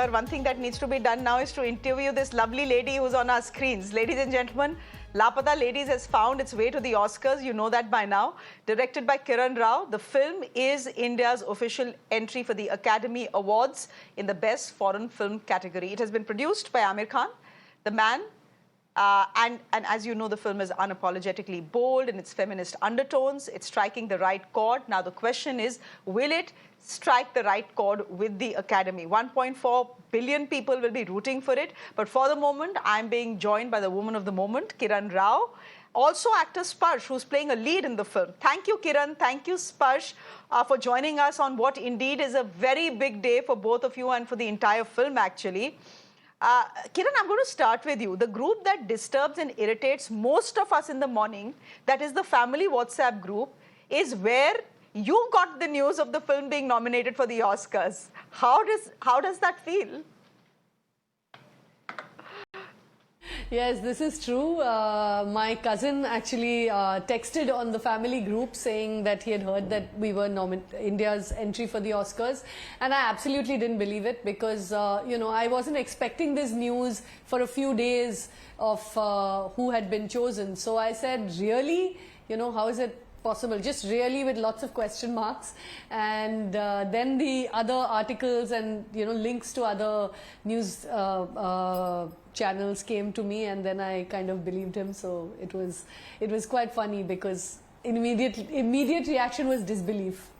here. One thing that needs to be done now is to interview this lovely lady who's on our screens. Ladies and gentlemen, Laapata Ladies has found its way to the Oscars. You know that by now. Directed by Kiran Rao, the film is India's official entry for the Academy Awards in the Best Foreign Film category. It has been produced by Aamir Khan, the man. And as you know, the film is unapologetically bold in its feminist undertones. It's striking the right chord. Now, the question is, will it strike the right chord with the Academy? 1.4 billion people will be rooting for it. But for the moment, I'm being joined by the woman of the moment, Kiran Rao. Also, actor Sparsh, who's playing a lead in the film. Thank you, Kiran. Thank you, Sparsh, for joining us on what indeed is a very big day for both of you and for the entire film, actually. Kiran, I'm going to start with you. The group that disturbs and irritates most of us in the morning, that is the family WhatsApp group, is where you got the news of the film being nominated for the Oscars. How does that feel? Yes, this is true. My cousin actually texted on the family group saying that he had heard that we were India's entry for the Oscars, and I absolutely didn't believe it because you know, I wasn't expecting this news for a few days of who had been chosen. So I said, really, you know, how is it possible? Just really with lots of question marks. And then the other articles and, you know, links to other news channels came to me, and then I kind of believed him. So it was quite funny because immediate reaction was disbelief.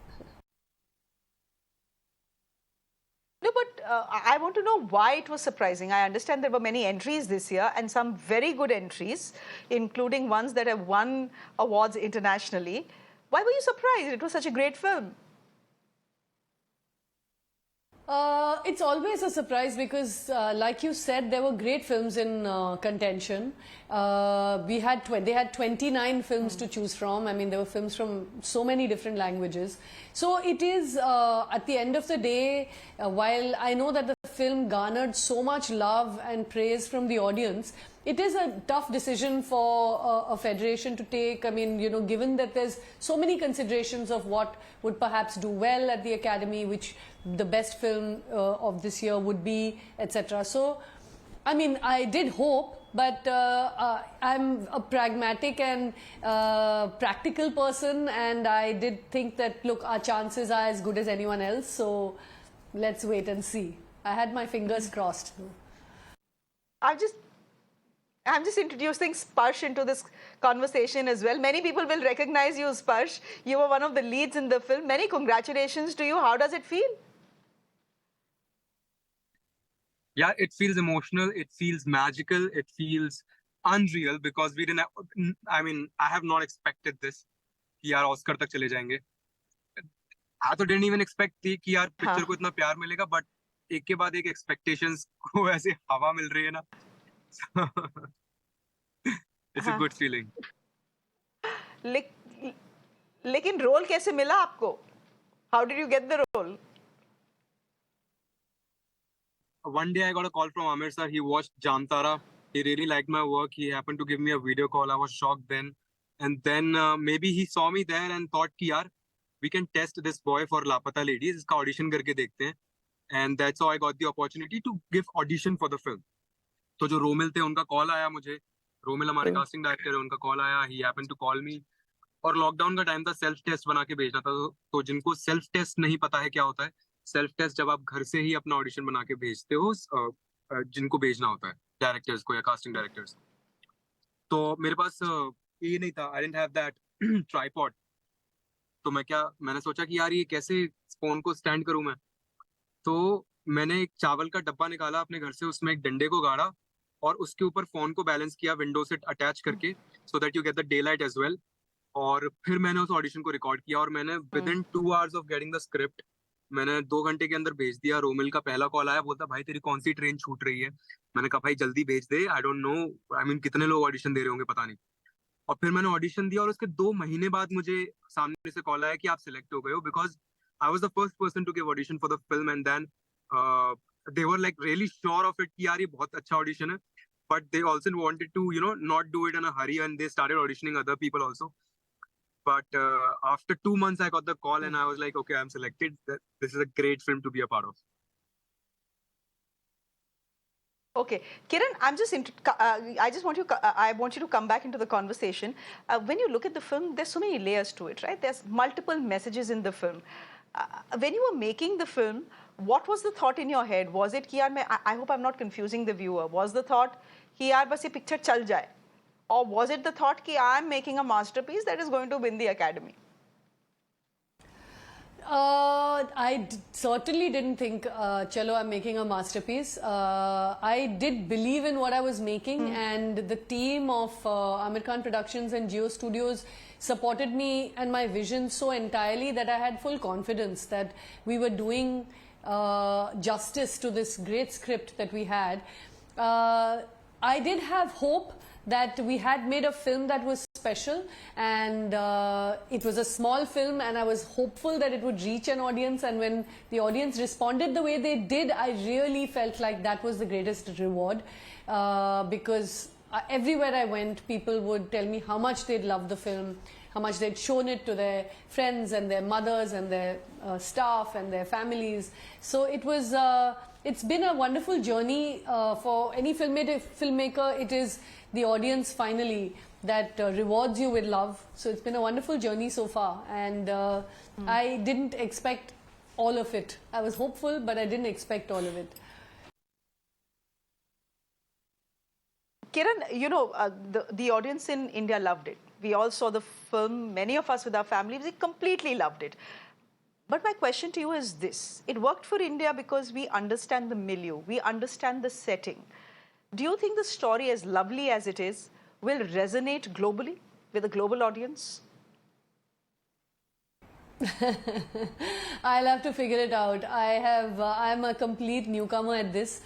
No, but I want to know why it was surprising. I understand there were many entries this year and some very good entries, including ones that have won awards internationally. Why were you surprised? It was such a great film. It's always a surprise because, like you said, there were great films in contention. They had 29 films to choose from. I mean, there were films from so many different languages. So it is, at the end of the day, while I know that the film garnered so much love and praise from the audience, it is a tough decision for a federation to take. I mean, you know, given that there's so many considerations of what would perhaps do well at the Academy, which the best film of this year would be, etc. So, I mean, I did hope, but I'm a pragmatic and practical person, and I did think that, look, our chances are as good as anyone else, so let's wait and see. I had my fingers crossed. I'm just introducing Sparsh into this conversation as well. Many people will recognize you, Sparsh. You were one of the leads in the film. Many congratulations to you. How does it feel? Yeah, it feels emotional. It feels magical. It feels unreal because we didn't. I mean, I have not expected this. कि यार Oscar तक चले जाएंगे. I तो didn't even expect थी कि यार picture को इतना प्यार मिलेगा, but एक के बाद एक expectations को ऐसे हवा मिल रही है ना. It's a good feeling. लेकिन रोल कैसे मिला आपको? How did you get the role? One day I got a call from Aamir sir. He watched Jantara. He really liked my work. He happened to give me a video call. I was shocked then. And then maybe he saw me there and thought कि यार, we can test this boy for Laapata Ladies. इसका audition करके देखते हैं. And that's how I got the opportunity to give audition for the film. तो जो रोमिल थे उनका कॉल आया मुझे. रोमिल हमारे कास्टिंग डायरेक्टर है, उनका कॉल आया. He happened to call me. और लॉकडाउन का टाइम था, सेल्फ टेस्ट बना के भेजना था. तो जिनको सेल्फ टेस्ट नहीं पता है क्या होता है, सेल्फ टेस्ट जब आप घर से ही अपना ऑडिशन बना के भेजते हो जिनको भेजना होता है डायरेक्टर्स को या कास्टिंग डायरेक्टर्स. तो मेरे पास ये नहीं था. I didn't have that tripod. तो मैंने सोचा कि यार ये कैसे फोन को स्टैंड करूं मैं. तो मैंने एक चावल का डब्बा निकाला अपने घर से, उसमें एक डंडे को गाड़ा और उसके ऊपर फोन को बैलेंस किया विंडो से अटैच करके, so that you get the daylight as well. और फिर मैंने उस ऑडिशन को रिकॉर्ड किया और मैंने with in 2 hours of getting the script मैंने 2 घंटे के अंदर भेज दिया. रोमिल का पहला कॉल आया, बोलता भाई तेरी कौन सी ट्रेन छूट रही है. मैंने कहा भाई जल्दी भेज दे. I don't know, I mean कितने लोग ऑडिशन दे रहे होंगे पता नहीं. और फिर मैंने ऑडिशन दिया और उसके 2 महीने बाद मुझे सामने से कॉल आया कि आप सिलेक्ट हो गए हो, because I was the first person to give audition for the film. And then they were like really sure of it कि यार ये बहुत अच्छा ऑडिशन है, but they also wanted to, you know, not do it in a hurry, and they started auditioning other people also. But after 2 months I got the call and I was like, okay, I'm selected. This is a great film to be a part of. Okay, Kiran, I just want you. I want you to come back into the conversation. When you look at the film, there's so many layers to it, right? There's multiple messages in the film. When you were making the film, what was the thought in your head? Was it कि यार I hope I'm not confusing the viewer. Was the thought कि यार बस ये picture चल जाए, or was it the thought कि I'm making a masterpiece that is going to win the Academy? Certainly didn't think, chalo, I'm making a masterpiece. I did believe in what I was making, and the team of Amir Khan Productions and Geo Studios supported me and my vision so entirely that I had full confidence that we were doing justice to this great script that we had. I did have hope that we had made a film that was special, and it was a small film, and I was hopeful that it would reach an audience, and when the audience responded the way they did, I really felt like that was the greatest reward, because everywhere I went, people would tell me how much they'd loved the film, how much they'd shown it to their friends and their mothers and their staff and their families. So it was it's been a wonderful journey for any filmmaker. It is the audience finally that rewards you with love. So it's been a wonderful journey so far, and I didn't expect all of it. I was hopeful, but I didn't expect all of it. Kiran, you know, the audience in India loved it. We all saw the film, many of us with our families, we completely loved it. But my question to you is this. It worked for India because we understand the milieu, we understand the setting. Do you think the story, as lovely as it is, will resonate globally with a global audience? I'll have to figure it out. I'm a complete newcomer at this.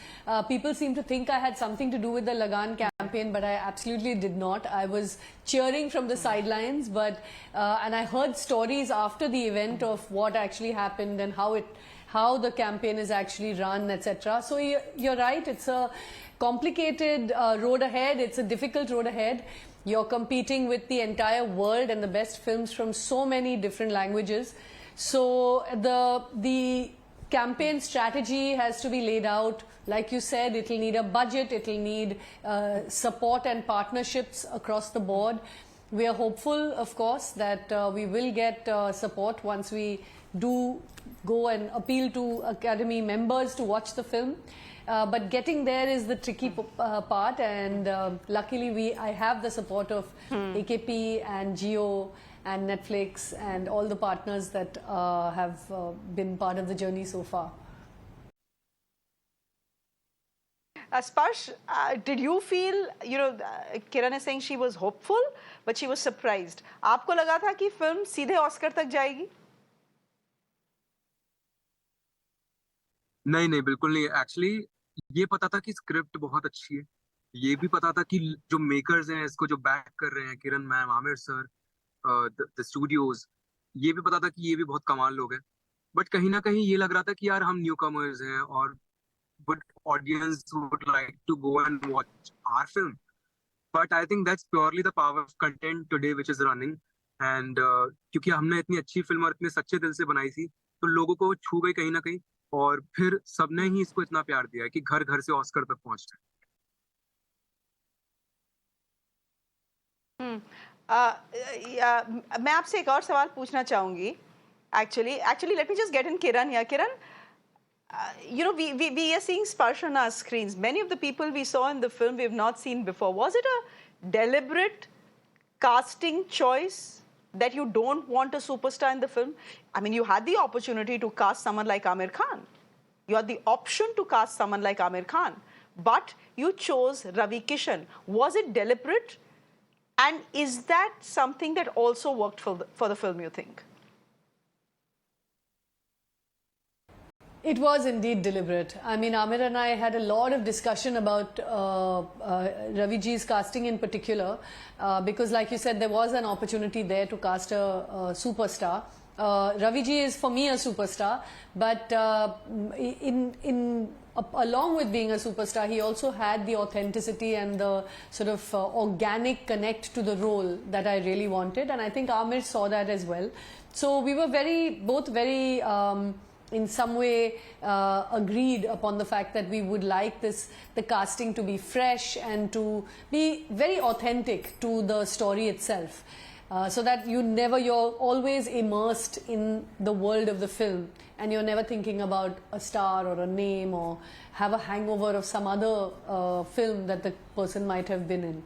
People seem to think I had something to do with the Lagan campaign, but I absolutely did not. I was cheering from the sidelines, but and I heard stories after the event of what actually happened and how the campaign is actually run, etc. So you're right. It's a complicated road ahead. It's a difficult road ahead. You're competing with the entire world and the best films from so many different languages. So the campaign strategy has to be laid out. Like you said, it'll need a budget, it'll need support and partnerships across the board. We are hopeful, of course, that we will get support once we do go and appeal to Academy members to watch the film. But getting there is the tricky part, and luckily I have the support of AKP and Jio and Netflix and all the partners that have been part of the journey so far. Sparsh, did you feel, you know, Kiran is saying she was hopeful, but she was surprised. आपको लगा था कि film सीधे Oscar तक जाएगी? नहीं बिल्कुल नहीं. एक्चुअली ये पता था कि स्क्रिप्ट बहुत अच्छी है. ये भी पता था कि जो मेकर्स हैं इसको जो बैक कर रहे हैं, Kiran ma'am, Aamir sir, the studios, ये भी पता था कि ये भी बहुत कमाल लोग हैं. बट कहीं ना कहीं ये लग रहा था कि यार हम न्यू कमर्स हैं और but audience would like to go and watch our film. But I think that's purely the power of content today which is running. And क्योंकि हमने इतनी अच्छी फिल्म और इतने सच्चे दिल से बनाई थी, तो लोगों को छू गई कहीं ना कहीं, और फिर सबने ही इसको इतना प्यार दिया कि घर घर से ऑस्कर तक पहुंच गए. मैं आपसे एक और सवाल पूछना चाहूंगी. Actually, let me just get in Kiran here. Kiran, you know, we are seeing Sparsh on our screens. Many of the people we saw in the film we have not seen before. Was it a deliberate casting choice that you don't want a superstar in the film? I mean, you had the opportunity to cast someone like Amir Khan. You had the option to cast someone like Amir Khan. But you chose Ravi Kishan. Was it deliberate? And is that something that also worked for the film, you think? It was indeed deliberate. I mean, Amir and I had a lot of discussion about Ravi ji's casting in particular, because like you said, there was an opportunity there to cast a superstar. Ravi ji is for me a superstar, but along with being a superstar, he also had the authenticity and the sort of organic connect to the role that I really wanted, and I think Amir saw that as well. So we were both very in some way agreed upon the fact that we would like the casting to be fresh and to be very authentic to the story itself. So that you're always immersed in the world of the film and you're never thinking about a star or a name or have a hangover of some other film that the person might have been in.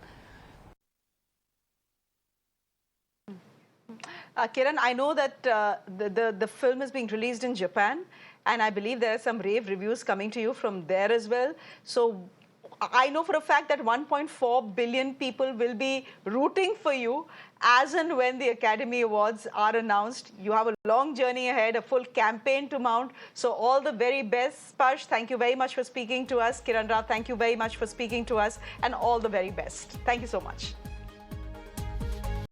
Kiran, I know that the film is being released in Japan, and I believe there are some rave reviews coming to you from there as well. So I know for a fact that 1.4 billion people will be rooting for you as and when the Academy Awards are announced. You have a long journey ahead, a full campaign to mount. So all the very best. Sparsh, thank you very much for speaking to us. Kiran Rao, thank you very much for speaking to us, and all the very best. Thank you so much.